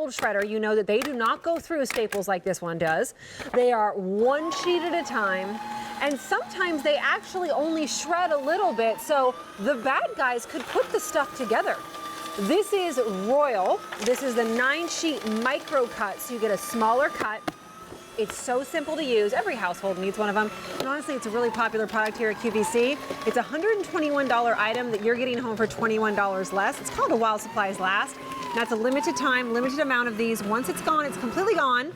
old shredder, you know that they do not go through staples like this one does. They are one sheet at a time. And sometimes they actually only shred a little bit, so the bad guys could put the stuff together. This is Royal. This is the 9-sheet MicroCut, so you get a smaller cut. It's so simple to use. Every household needs one of them. And honestly, it's a really popular product here at QVC. It's a $121 item that you're getting home for $21 less. It's called a while supplies last. That's a limited time, limited amount of these. Once it's gone, it's completely gone.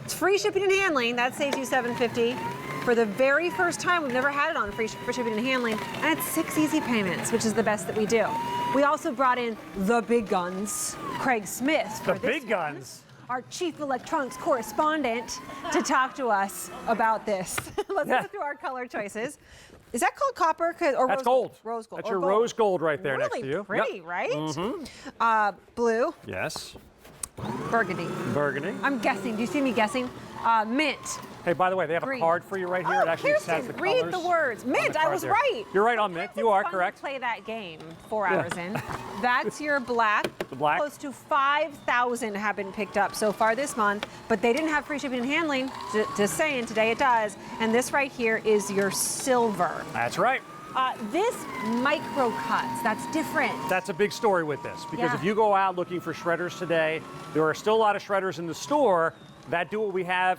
It's free shipping and handling. That saves you $7.50. For the very first time, we've never had it on free shipping and handling, and it's 6 easy payments, which is the best that we do. We also brought in the big guns, Craig Smith. The big guns? Our chief electronics correspondent, to talk to us about this. Let's go through our color choices. Is that called copper or That's rose gold? Rose gold. That's your rose gold right there really next to you. Pretty, yep. right? Mm-hmm. Blue. Yes. Burgundy. Burgundy. I'm guessing. Do you see me guessing? Mint. Hey, by the way, they have Green. a card for you right here. Oh, it actually Kirsten, says the read colors. the words. Mint, I was there. right. You're right on mint. You are correct. To play that game 4 hours in. That's your black. The black. Close to 5,000 have been picked up so far this month, but they didn't have free shipping and handling. Just saying, today it does. And this right here is your silver. That's right. This MicroCuts, that's different. That's a big story with this, because if you go out looking for shredders today, there are still a lot of shredders in the store that do what we have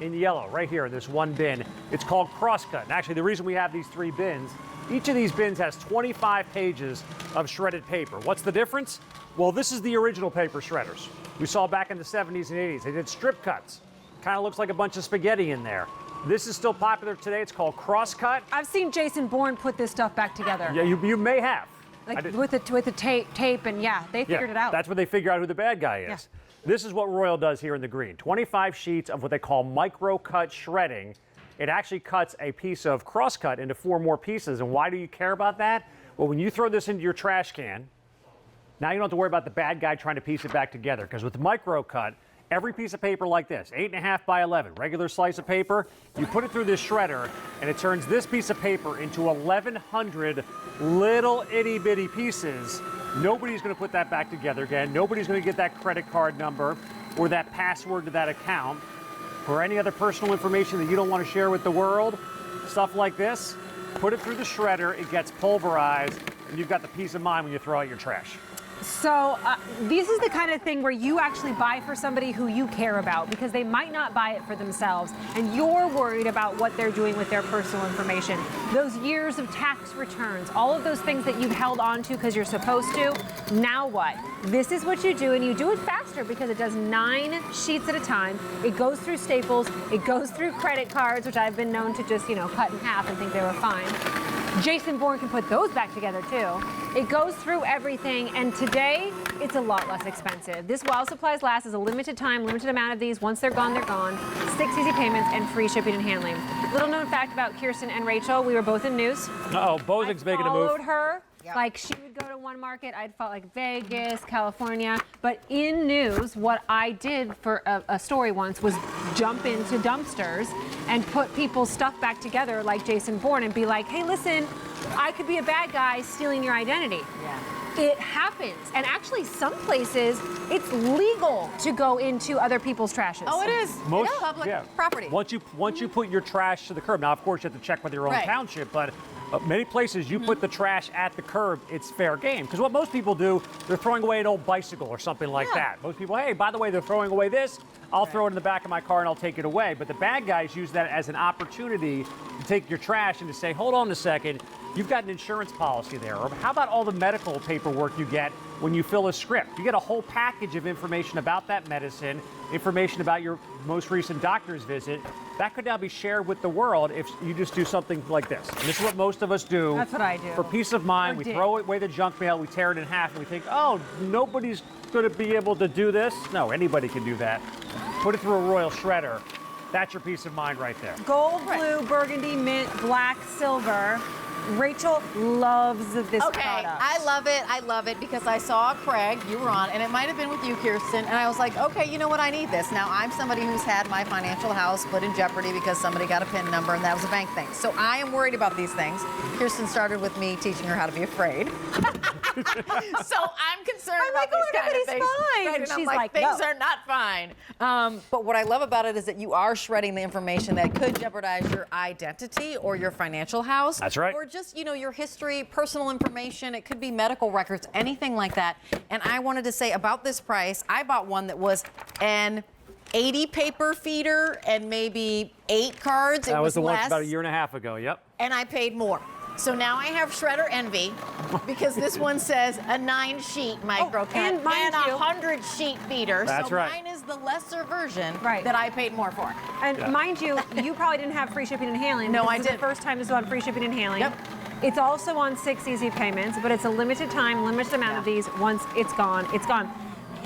in yellow right here in this one bin. It's called crosscut. And actually, the reason we have these 3 bins, each of these bins has 25 pages of shredded paper. What's the difference? Well, this is the original paper shredders we saw back in the 70s and 80s. They did strip cuts. Kind of looks like a bunch of spaghetti in there. This is still popular today. It's called crosscut. I've seen Jason Bourne put this stuff back together. Yeah, you may have. Like with the tape, and they figured it out. That's where they figure out who the bad guy is. Yeah. This is what Royal does here in the green. 25 sheets of what they call MicroCut shredding. It actually cuts a piece of crosscut into 4 more pieces. And why do you care about that? Well, when you throw this into your trash can, now you don't have to worry about the bad guy trying to piece it back together. Because with the MicroCut, every piece of paper like this, 8.5 by 11, regular slice of paper, you put it through this shredder, and it turns this piece of paper into 1,100 little itty bitty pieces. Nobody's going to put that back together again. Nobody's going to get that credit card number or that password to that account or any other personal information that you don't want to share with the world. Stuff like this, put it through the shredder, it gets pulverized, and you've got the peace of mind when you throw out your trash. So this is the kind of thing where you actually buy for somebody who you care about, because they might not buy it for themselves, and you're worried about what they're doing with their personal information. Those years of tax returns, all of those things that you've held on to because you're supposed to, now what? This is what you do, and you do it faster because it does 9 sheets at a time. It goes through staples, it goes through credit cards, which I've been known to just, cut in half and think they were fine. Jason Bourne can put those back together too. It goes through everything, and today it's a lot less expensive. This while supplies last is a limited time, limited amount of these. Once they're gone, they're gone. 6 easy payments and free shipping and handling. Little known fact about Kirsten and Rachel, we were both in news. Uh-oh, Bozing's making a move. I followed her. Yep. Like she would go to one market, I'd follow like Vegas, California. But in news, what I did for a story once was jump into dumpsters and put people's stuff back together like Jason Bourne and be like, hey, listen, I could be a bad guy stealing your identity. Yeah. It happens. And actually, some places, it's legal to go into other people's trashes. Oh, it is. Most it's public property. Once you put your trash to the curb, now, of course, you have to check with your own township, but many places you put the trash at the curb, it's fair game. Because what most people do, they're throwing away an old bicycle or something like that. Most people, hey, by the way, they're throwing away this. I'll throw it in the back of my car and I'll take it away. But the bad guys use that as an opportunity to take your trash and to say, hold on a second, you've got an insurance policy there. Or how about all the medical paperwork you get when you fill a script? You get a whole package of information about that medicine, information about your most recent doctor's visit. That could now be shared with the world if you just do something like this. And this is what most of us do. That's what I do. For peace of mind, we throw away the junk mail, we tear it in half, and we think, oh, nobody's going to be able to do this. No, anybody can do that. Put it through a Royal shredder. That's your peace of mind right there. Gold, blue, burgundy, mint, black, silver. Rachel loves this product. I love it because I saw Craig, you were on, and it might have been with you, Kirsten, and I was like, okay, you know what, I need this. Now, I'm somebody who's had my financial house put in jeopardy because somebody got a PIN number, and that was a bank thing. So I am worried about these things. Kirsten started with me teaching her how to be afraid. So I'm concerned I'm about like, oh, these kind of everybody's things. fine. Right, And and I'm she's like, like, things no. are not fine. But what I love about it is that you are shredding the information that could jeopardize your identity or your financial house. That's right. Or just, your history, personal information. It could be medical records, anything like that. And I wanted to say about this price, I bought one that was an 80 paper feeder and maybe 8 cards. That was the one less, about a year and a half ago. Yep. and I paid more. So now I have shredder envy because this one says a 9-sheet MicroCut and mind a you- 100-sheet feeder. That's so right. mine is the lesser version Right. that I paid more for. And mind you, you probably didn't have free shipping and handling. No, because I this is didn't. the first time this is on free shipping and handling. Yep. It's also on 6 easy payments, but it's a limited time, limited amount of these. Once it's gone, it's gone.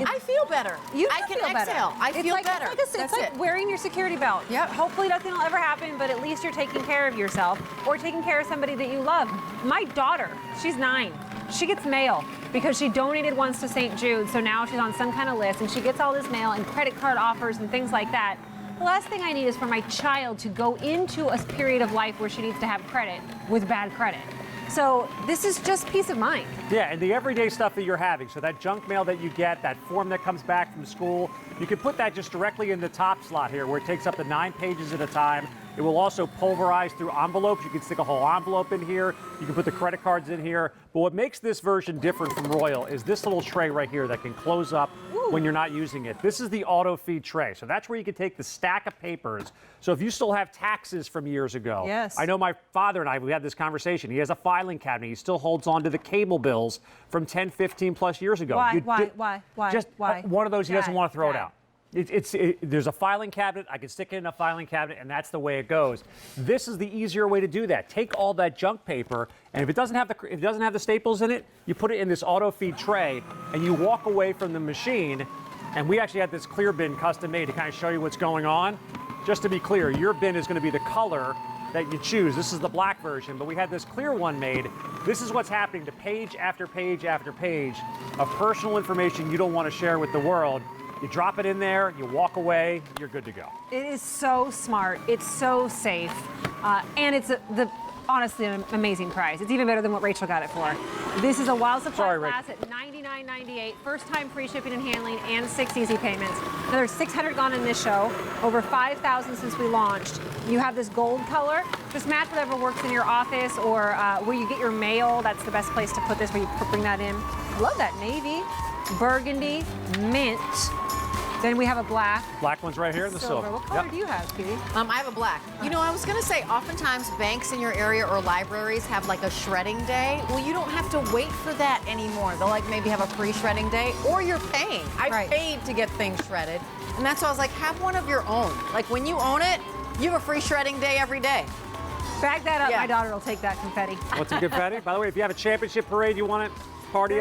I feel better. I can feel better. exhale. I It's feel like, better. It's like wearing your security belt. Yep. Hopefully nothing will ever happen, but at least you're taking care of yourself or taking care of somebody that you love. My daughter, she's 9. She gets mail because she donated once to St. Jude, so now she's on some kind of list, and she gets all this mail and credit card offers and things like that. The last thing I need is for my child to go into a period of life where she needs to have credit with bad credit. So this is just peace of mind. Yeah, and the everyday stuff that you're having. So that junk mail that you get, that form that comes back from school, you can put that just directly in the top slot here where it takes up to 9 pages at a time. It will also pulverize through envelopes. You can stick a whole envelope in here. You can put the credit cards in here. But what makes this version different from Royal is this little tray right here that can close up when you're not using it. This is the auto feed tray. So that's where you can take the stack of papers. So if you still have taxes from years ago. Yes. I know my father and I, we had this conversation. He has a filing cabinet. He still holds on to the cable bills from 10, 15 plus years ago. Why? You Why? Just Why? one of those he doesn't Dad, want to throw it Dad. out. There's a filing cabinet. I can stick it in a filing cabinet, and that's the way it goes. This is the easier way to do that. Take all that junk paper, and if it doesn't have the staples in it, you put it in this auto feed tray, and you walk away from the machine. And we actually had this clear bin custom made to kind of show you what's going on. Just to be clear, your bin is going to be the color that you choose. This is the black version, but we had this clear one made. This is what's happening to page after page after page of personal information you don't want to share with the world. You drop it in there, you walk away, you're good to go. It is so smart. It's so safe, and it's honestly an amazing price. It's even better than what Rachel got it for. This is a Wild Supply Sorry, glass at $99.98. First time free shipping and handling and 6 easy payments. Now there's 600 gone in this show. Over 5,000 since we launched. You have this gold color. Just match whatever works in your office or where you get your mail. That's the best place to put this, where you bring that in. Love that navy, burgundy, mint. Then we have a black. Black one's right here in the silver. What color Yep. do you have, Kitty? I have a black. I was going to say, oftentimes banks in your area or libraries have like a shredding day. Well, you don't have to wait for that anymore. They'll maybe have a free shredding day, or you're paying. I paid to get things shredded. And that's why I was like, have one of your own. Like when you own it, you have a free shredding day every day. Bag that up. Yeah. My daughter will take that confetti. What's a confetti? By the way, if you have a championship parade you want to party